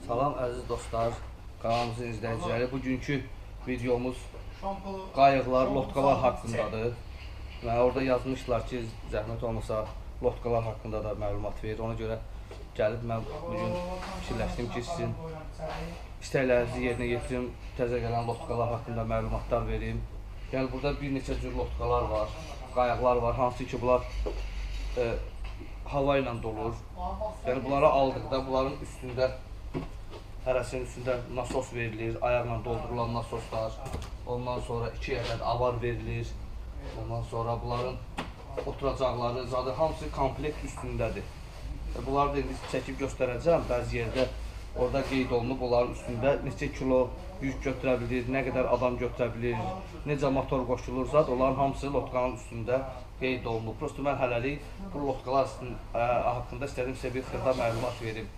Salam əziz dostlar, kanalımızın izləyiciləri. Bugünkü videomuz qayıqlar, lotkalar haqqındadır. Və orada yazmışlar ki, zəhmət olmasa lotkalar haqqında da məlumat verir. Ona görə gəlib mən bugün fikirləşdim ki, sizin istəklərinizi yerinə yetirim, təzə gələn lotkalar haqqında məlumatlar verim. Yəni burada bir neçə cür lotkalar var, qayıqlar var, hansı ki bunlar hava ilə dolur. Yəni bunları aldıqda bunların üstündə, hərəsinin üstündə nasos verilir, ayaqla doldurulan nasoslar. Ondan sonra 2 ədəd avar verilir. Ondan sonra bunların oturacaqları, zaten hamısı komplekt üstündədir. Bunları da indi çəkib göstərəcəm. Bəzi yerdə orada qeyd olunub, onların üstündə neçə kilo yük götürə bilir, nə qədər adam götürə bilir, necə motor qoşulur, zat onların hamısı lotkanın üstündə qeyd olunub. Prosto mən hələlik bu lotkalar haqqında istədim sizə bir xırda məlumat verim.